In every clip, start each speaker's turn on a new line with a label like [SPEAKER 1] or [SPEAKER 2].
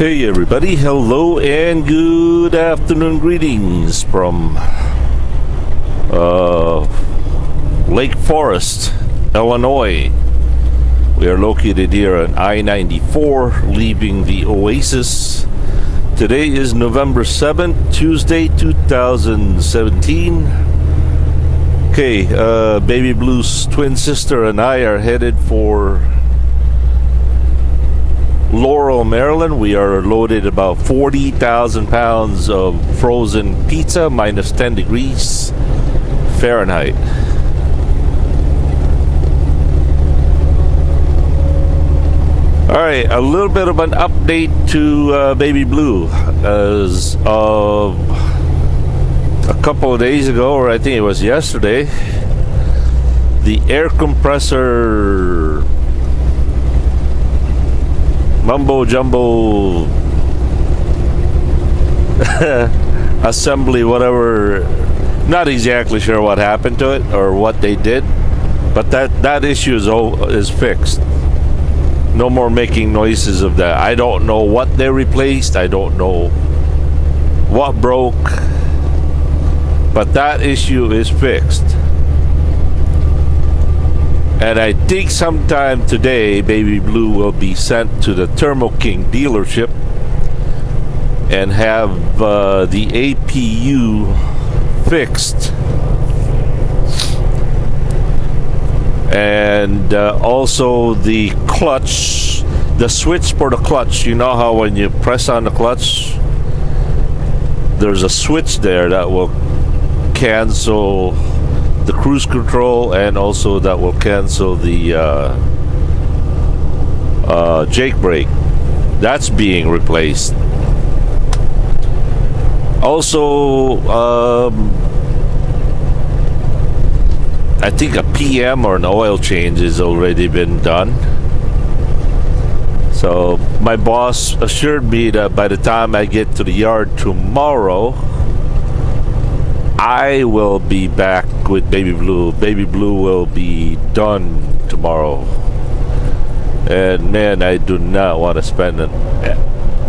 [SPEAKER 1] Hey everybody, hello and good afternoon greetings from Lake Forest, Illinois. We are located here on I-94 leaving the Oasis. Today is November 7th, Tuesday 2017. Okay, Baby Blue's twin sister and I are headed for Laurel, Maryland. We are loaded about 40,000 pounds of frozen pizza, minus 10 degrees Fahrenheit. Alright, a little bit of an update to Baby Blue. As of a couple of days ago, or I think it was yesterday, the air compressor mumbo jumbo assembly, whatever, not exactly sure what happened to it or what they did, but that issue is fixed. No more making noises of that. I don't know what they replaced, I don't know what broke, but that issue is fixed. And I think sometime today, Baby Blue will be sent to the Thermo King dealership and have the APU fixed. And also the clutch, the switch for the clutch. You know how when you press on the clutch, there's a switch there that will cancel the cruise control, and also that will cancel the jake brake. That's being replaced. Also, I think a PM or an oil change has already been done. So my boss assured me that by the time I get to the yard tomorrow, I will be back with Baby Blue. Baby Blue will be done tomorrow. And man, I do not want to spend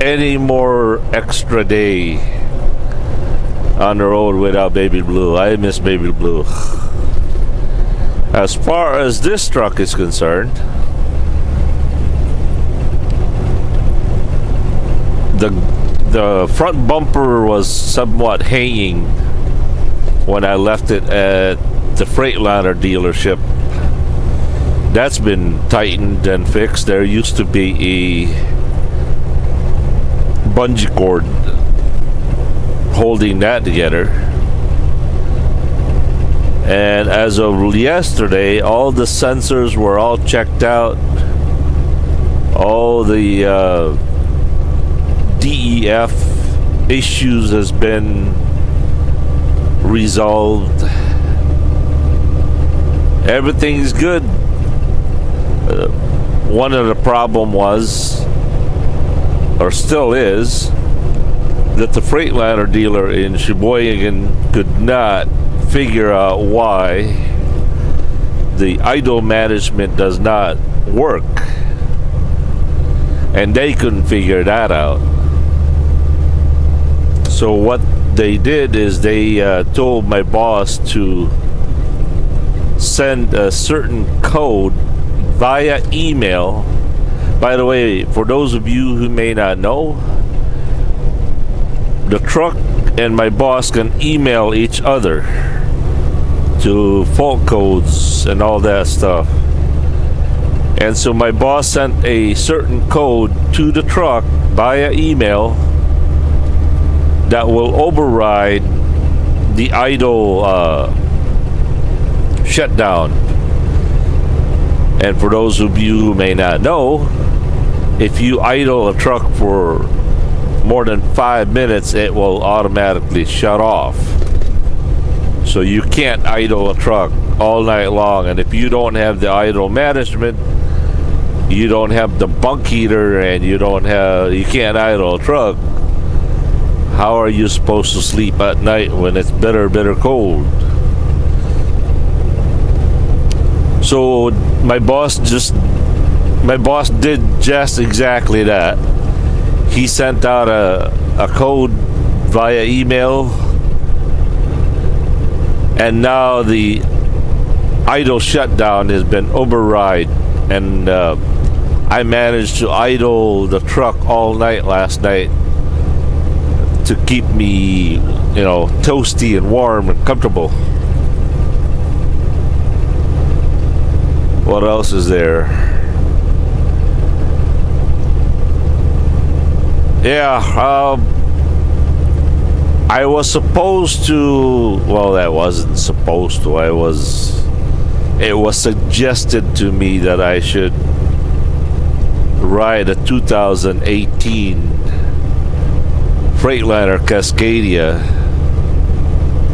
[SPEAKER 1] any more extra day on the road without Baby Blue. I miss Baby Blue. As far as this truck is concerned, the front bumper was somewhat hanging when I left it at the Freightliner dealership. That's been tightened and fixed. There used to be a bungee cord holding that together. And as of yesterday, all the sensors were all checked out. All the DEF issues has been resolved. Everything's good. One of the problem was, or still is, that the Freightliner dealer in Sheboygan could not figure out why the idle management does not work, and they couldn't figure that out. So what they did is they told my boss to send a certain code via email. By the way, for those of you who may not know, the truck and my boss can email each other to fault codes and all that stuff. And so my boss sent a certain code to the truck via email that will override the idle shutdown. And for those of you who may not know, if you idle a truck for more than 5 minutes, it will automatically shut off. So you can't idle a truck all night long. And if you don't have the idle management, you don't have the bunk heater, and you can't idle a truck, how are you supposed to sleep at night when it's bitter cold? So my boss did just exactly that. He sent out a code via email, and now the idle shutdown has been override, and I managed to idle the truck all night last night to keep me, you know, toasty and warm and comfortable. What else is there? Yeah, I was supposed to, well, that wasn't supposed to. It was suggested to me that I should ride a 2018 Freightliner Cascadia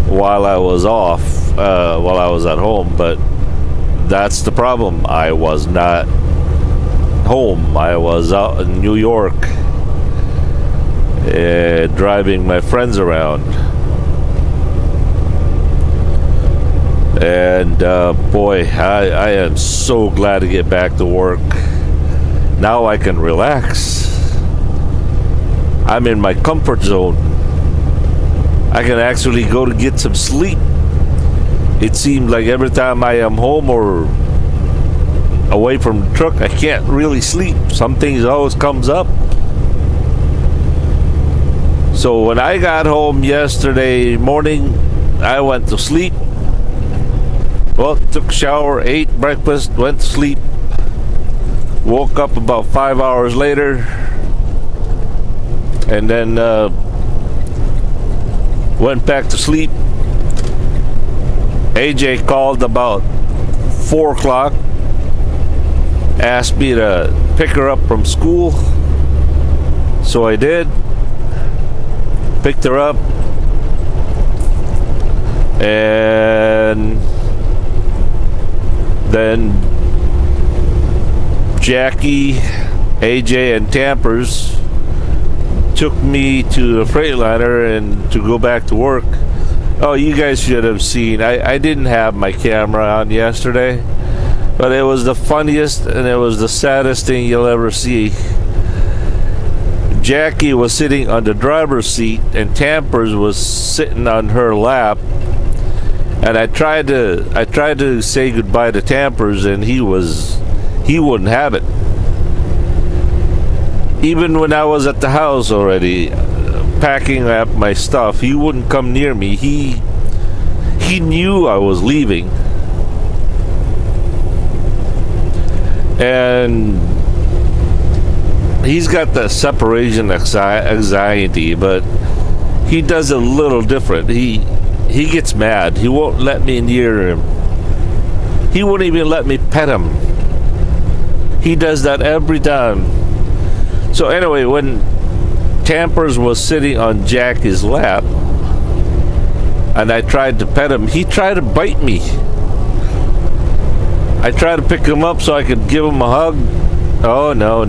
[SPEAKER 1] while I was off, while I was at home, but that's the problem. I was not home. I was out in New York, driving my friends around. And boy, I am so glad to get back to work. Now I can relax. I'm in my comfort zone. I can actually go to get some sleep. It seems like every time I am home or away from the truck, I can't really sleep. Something always comes up. So when I got home yesterday morning, I went to sleep. Well, took a shower, ate breakfast, went to sleep. Woke up about 5 hours later, and then went back to sleep. AJ called about 4 o'clock, asked me to pick her up from school, so I did. Picked her up, and then Jackie, AJ, and Tampers took me to the Freightliner and to go back to work. Oh, you guys should have seen. I didn't have my camera on yesterday, but it was the funniest and it was the saddest thing you'll ever see. Jackie was sitting on the driver's seat and Tampers was sitting on her lap, and I tried to say goodbye to Tampers, and he wouldn't have it. Even when I was at the house already packing up my stuff, he wouldn't come near me. He knew I was leaving, and he's got the separation anxiety, but he does a little different. He gets mad. He won't let me near him. He won't even let me pet him. He does that every time. So anyway, when Tampers was sitting on Jackie's lap and I tried to pet him, he tried to bite me. I tried to pick him up so I could give him a hug. Oh, no.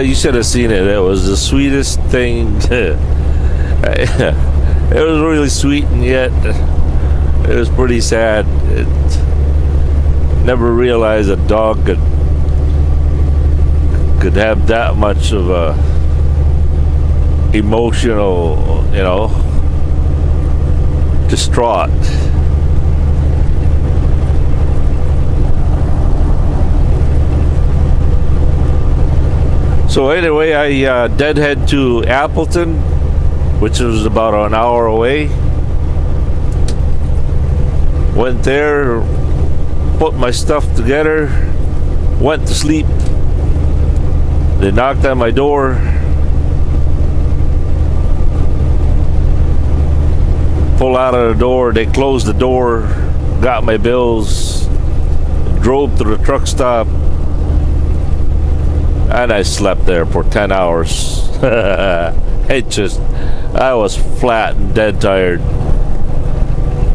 [SPEAKER 1] You should have seen it. It was the sweetest thing. It was really sweet, and yet it was pretty sad. Never realized a dog could have that much of a emotional, you know, distraught. So anyway, I deadhead to Appleton, which was about an hour away. Went there, put my stuff together, went to sleep. They knocked on my door. Pull out of the door, they closed the door, got my bills, drove to the truck stop, and I slept there for 10 hours. I was flat and dead tired.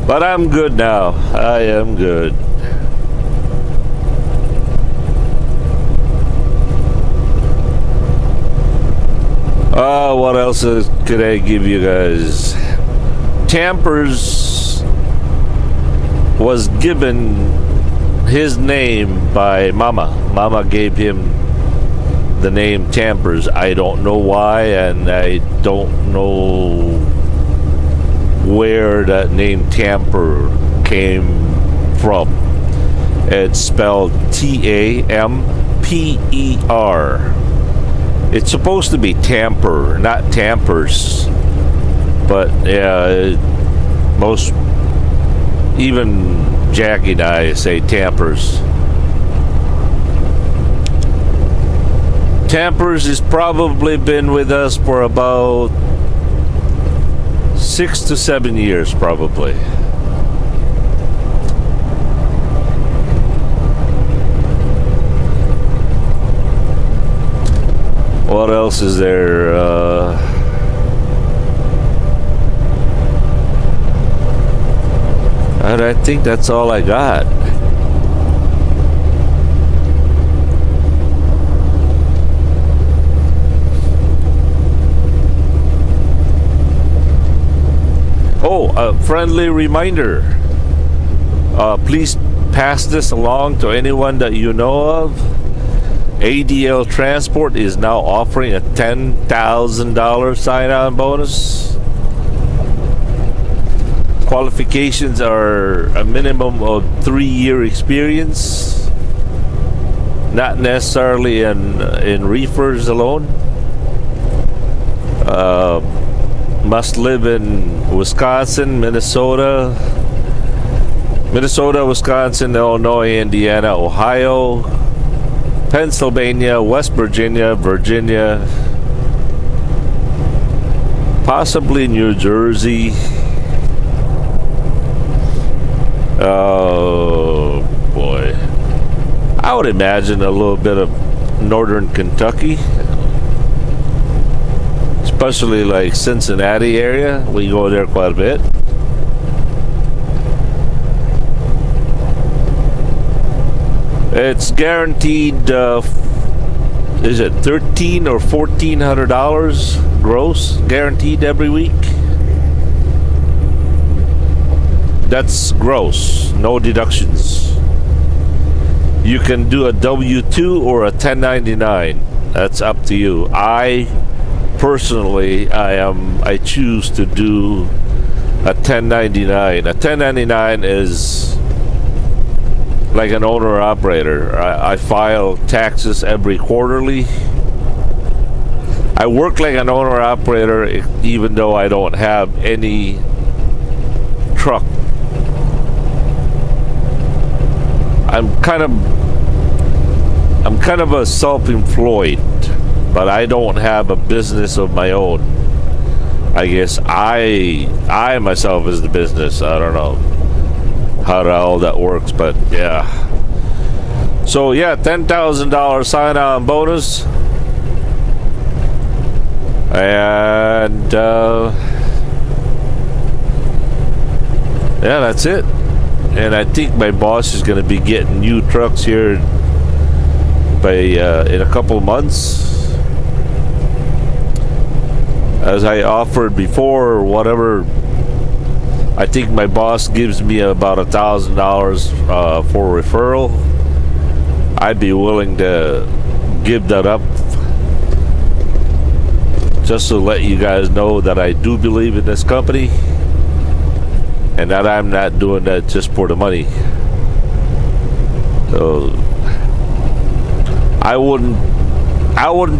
[SPEAKER 1] But I'm good now. I am good. What else could I give you guys? Tampers was given his name by Mama. Mama gave him the name Tampers. I don't know why, and I don't know where that name Tamper came from. It's spelled Tamper. It's supposed to be Tamper, not Tampers. But yeah, most, even Jackie and I say Tampers. Tampers has probably been with us for about 6 to 7 years, probably. What else is there? And I think that's all I got. Oh, a friendly reminder. Please pass this along to anyone that you know of. ADL Transport is now offering a $10,000 sign-on bonus. Qualifications are a minimum of 3-year experience, not necessarily in reefers alone. Must live in Wisconsin, Minnesota, Wisconsin, Illinois, Indiana, Ohio, Pennsylvania, West Virginia, Virginia, possibly New Jersey. Oh boy, I would imagine a little bit of northern Kentucky, especially like Cincinnati area. We go there quite a bit. It's guaranteed, is it $1,300 or $1,400 gross guaranteed every week? That's gross, no deductions. You can do a W-2 or a 1099. That's up to you. I personally, I choose to do a 1099. A 1099 is like an owner operator. I file taxes every quarterly. I work like an owner operator even though I don't have any truck. I'm kind of a self-employed, but I don't have a business of my own. I guess I myself is the business. I don't know how all that works, but yeah. So yeah, $10,000 sign-on bonus, and yeah, that's it. And I think my boss is going to be getting new trucks here by in a couple of months, as I offered before, or whatever. I think my boss gives me about $1,000 for referral. I'd be willing to give that up, just to let you guys know that I do believe in this company, and that I'm not doing that just for the money. So I wouldn't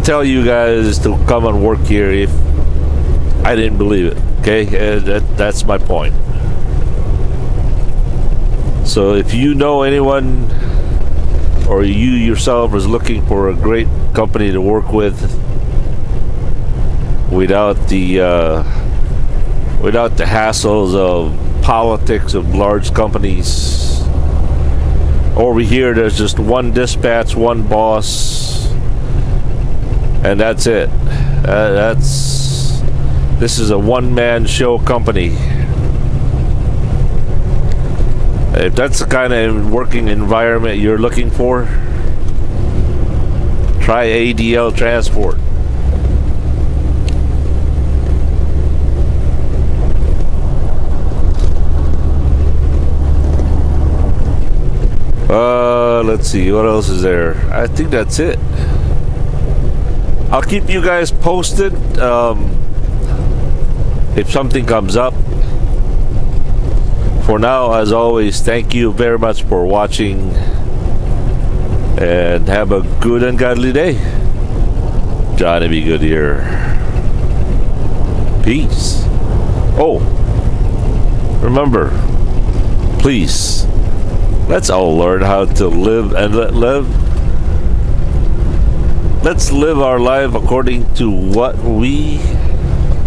[SPEAKER 1] tell you guys to come and work here if I didn't believe it. Okay, that's my point. So if you know anyone, or you yourself is looking for a great company to work with without the hassles of politics of large companies. Over here there's just one dispatch, one boss, and that's it. This is a one-man show company. If that's the kind of working environment you're looking for, try ADL Transport. Let's see, what else is there? I think that's it. I'll keep you guys posted if something comes up. For now, as always, thank you very much for watching, and have a good and godly day. Johnny B. Good here. Peace. Oh, remember, please, let's all learn how to live and let's live our life according to what we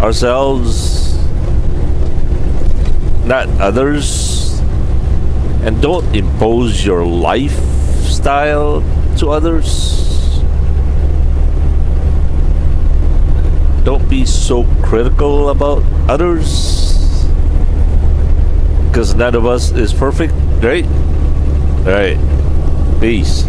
[SPEAKER 1] ourselves, not others, and don't impose your lifestyle to others. Don't be so critical about others, because none of us is perfect, right? All right, peace.